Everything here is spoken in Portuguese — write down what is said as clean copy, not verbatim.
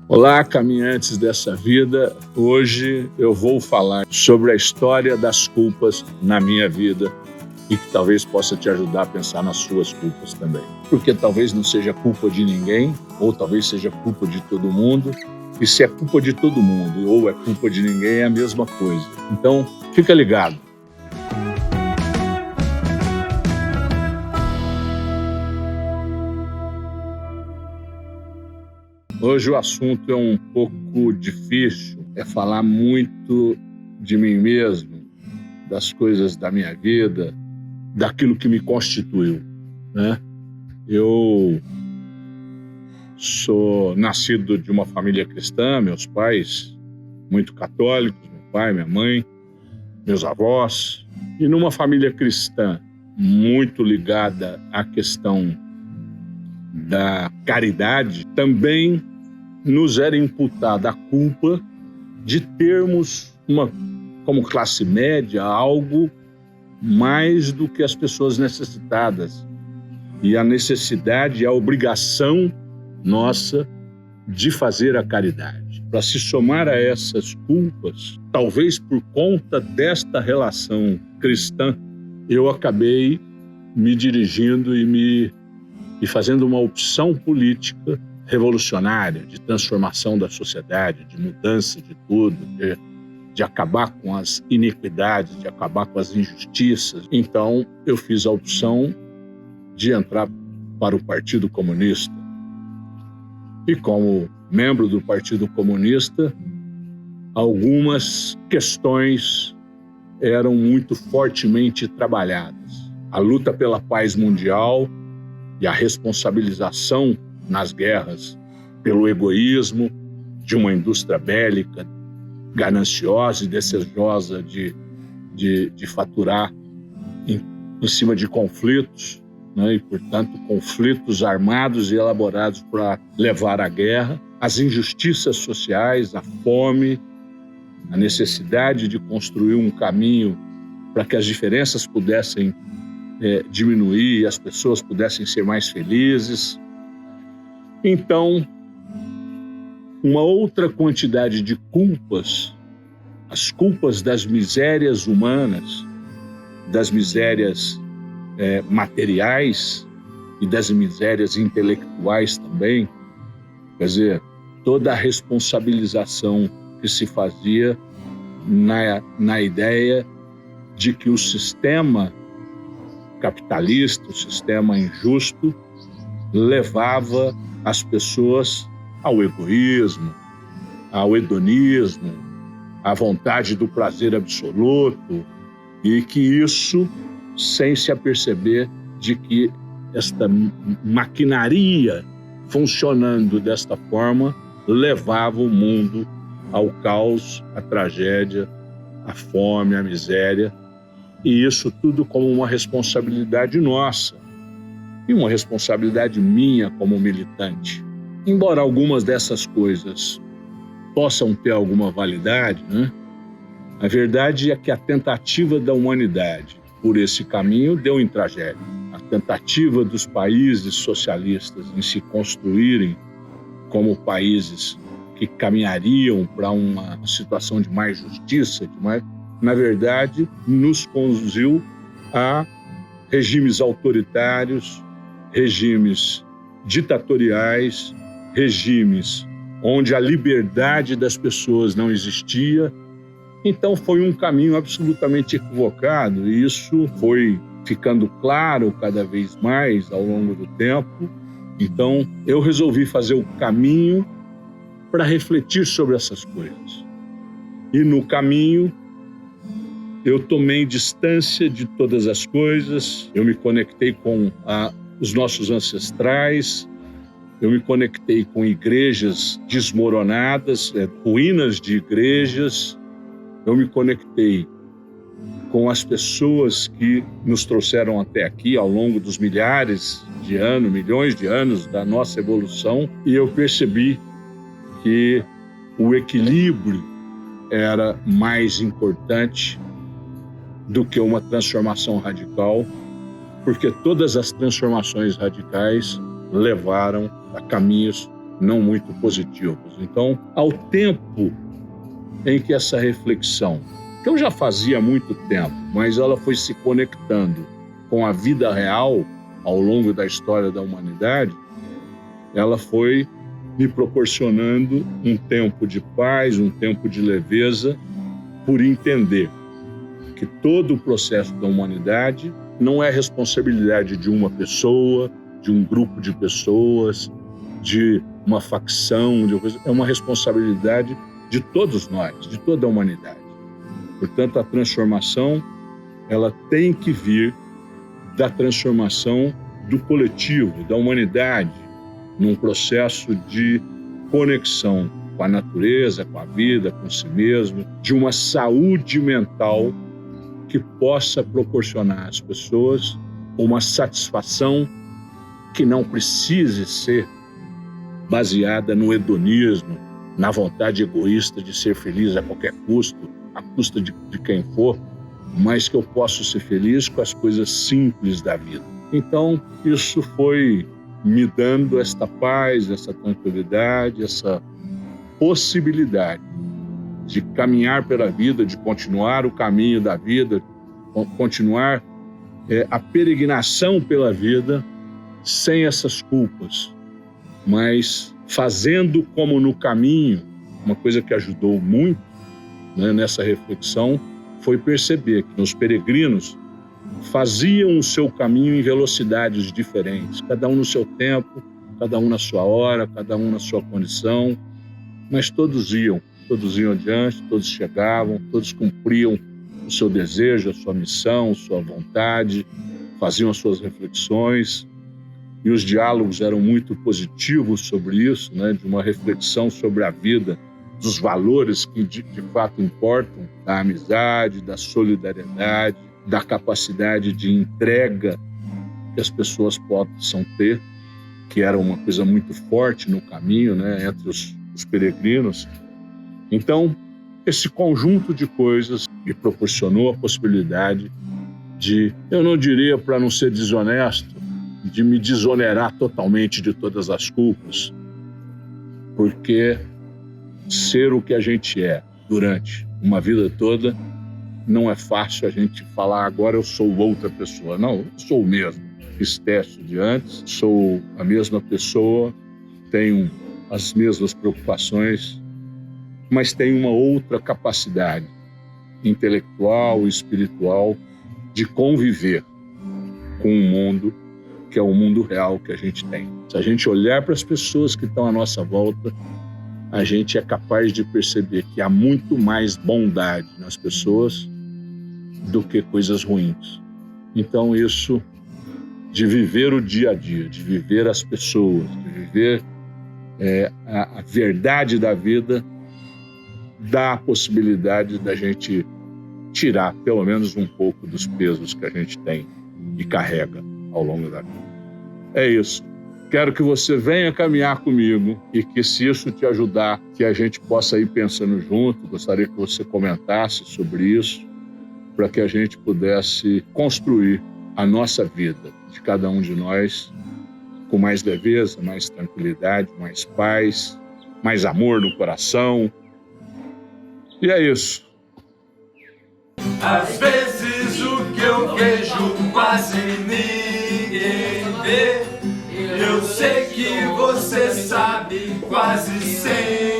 Olá, caminhantes dessa vida. Hoje eu vou falar sobre a história das culpas na minha vida e que talvez possa te ajudar a pensar nas suas culpas também. Porque talvez não seja culpa de ninguém, ou talvez seja culpa de todo mundo. E se é culpa de todo mundo ou é culpa de ninguém, é a mesma coisa. Então, fica ligado. Hoje o assunto é um pouco difícil, é falar muito de mim mesmo, das coisas da minha vida, daquilo que me constituiu, né? Eu sou nascido de uma família cristã, meus pais muito católicos, meu pai, minha mãe, meus avós, e numa família cristã muito ligada à questão da caridade, também nos era imputada a culpa de termos como classe média, algo mais do que as pessoas necessitadas. E a necessidade e a obrigação nossa de fazer a caridade. Para se somar a essas culpas, talvez por conta desta relação cristã, eu acabei me dirigindo e fazendo uma opção política revolucionária, de transformação da sociedade, de mudança de tudo, de acabar com as iniquidades, de acabar com as injustiças. Então, eu fiz a opção de entrar para o Partido Comunista. E como membro do Partido Comunista, algumas questões eram muito fortemente trabalhadas. A luta pela paz mundial e a responsabilização nas guerras pelo egoísmo de uma indústria bélica gananciosa e desejosa de faturar em cima de conflitos, né? E, portanto, conflitos armados e elaborados para levar à guerra, as injustiças sociais, a fome, a necessidade de construir um caminho para que as diferenças pudessem diminuir e as pessoas pudessem ser mais felizes. Então, uma outra quantidade de culpas, as culpas das misérias humanas, das misérias materiais e das misérias intelectuais também, quer dizer, toda a responsabilização que se fazia na ideia de que o sistema capitalista, o sistema injusto, levava as pessoas ao egoísmo, ao hedonismo, à vontade do prazer absoluto, e que isso, sem se aperceber de que esta maquinaria funcionando desta forma levava o mundo ao caos, à tragédia, à fome, à miséria, e isso tudo como uma responsabilidade nossa e uma responsabilidade minha como militante. Embora algumas dessas coisas possam ter alguma validade, né? A verdade é que a tentativa da humanidade por esse caminho deu em tragédia. A tentativa dos países socialistas em se construírem como países que caminhariam para uma situação de mais justiça, na verdade, nos conduziu a regimes autoritários, regimes ditatoriais, regimes onde a liberdade das pessoas não existia. Então foi um caminho absolutamente equivocado, e isso foi ficando claro cada vez mais ao longo do tempo. Então eu resolvi fazer o caminho para refletir sobre essas coisas. E no caminho eu tomei distância de todas as coisas, eu me conectei com os nossos ancestrais, eu me conectei com igrejas desmoronadas, ruínas de igrejas, eu me conectei com as pessoas que nos trouxeram até aqui ao longo dos milhares de anos, milhões de anos da nossa evolução, e eu percebi que o equilíbrio era mais importante do que uma transformação radical, porque todas as transformações radicais levaram a caminhos não muito positivos. Então, ao tempo em que essa reflexão, que eu já fazia há muito tempo, mas ela foi se conectando com a vida real ao longo da história da humanidade, ela foi me proporcionando um tempo de paz, um tempo de leveza, por entender que todo o processo da humanidade não é responsabilidade de uma pessoa, de um grupo de pessoas, de uma facção, é uma responsabilidade de todos nós, de toda a humanidade. Portanto, a transformação, ela tem que vir da transformação do coletivo, da humanidade, num processo de conexão com a natureza, com a vida, com si mesmo, de uma saúde mental que possa proporcionar às pessoas uma satisfação que não precise ser baseada no hedonismo, na vontade egoísta de ser feliz a qualquer custo, à custa de quem for, mas que eu possa ser feliz com as coisas simples da vida. Então, isso foi me dando esta paz, essa tranquilidade, essa possibilidade de caminhar pela vida, de continuar o caminho da vida, continuar a peregrinação pela vida sem essas culpas, mas fazendo como no caminho. Uma coisa que ajudou muito, né, nessa reflexão foi perceber que os peregrinos faziam o seu caminho em velocidades diferentes, cada um no seu tempo, cada um na sua hora, cada um na sua condição, mas todos iam adiante, todos chegavam, todos cumpriam o seu desejo, a sua missão, sua vontade, faziam as suas reflexões, e os diálogos eram muito positivos sobre isso, né, de uma reflexão sobre a vida, dos valores que de fato importam, da amizade, da solidariedade, da capacidade de entrega que as pessoas possam ter, que era uma coisa muito forte no caminho, né, entre os peregrinos. Então, esse conjunto de coisas me proporcionou a possibilidade de, eu não diria para não ser desonesto, de me desonerar totalmente de todas as culpas, porque ser o que a gente é durante uma vida toda não é fácil a gente falar agora eu sou outra pessoa. Não, eu sou o mesmo, espécie de antes, sou a mesma pessoa, tenho as mesmas preocupações, mas tenho uma outra capacidade intelectual e espiritual de conviver com o mundo, que é o mundo real que a gente tem. Se a gente olhar para as pessoas que estão à nossa volta, a gente é capaz de perceber que há muito mais bondade nas pessoas do que coisas ruins. Então isso de viver o dia a dia, de viver as pessoas, de viver a verdade da vida, dá a possibilidade da gente tirar pelo menos um pouco dos pesos que a gente tem e carrega ao longo da vida. É isso. Quero que você venha caminhar comigo e que, se isso te ajudar, que a gente possa ir pensando junto. Gostaria que você comentasse sobre isso, para que a gente pudesse construir a nossa vida de cada um de nós com mais leveza, mais tranquilidade, mais paz, mais amor no coração. E é isso. Às vezes o que eu vejo quase ninguém vê. Eu sei que você sabe quase sempre.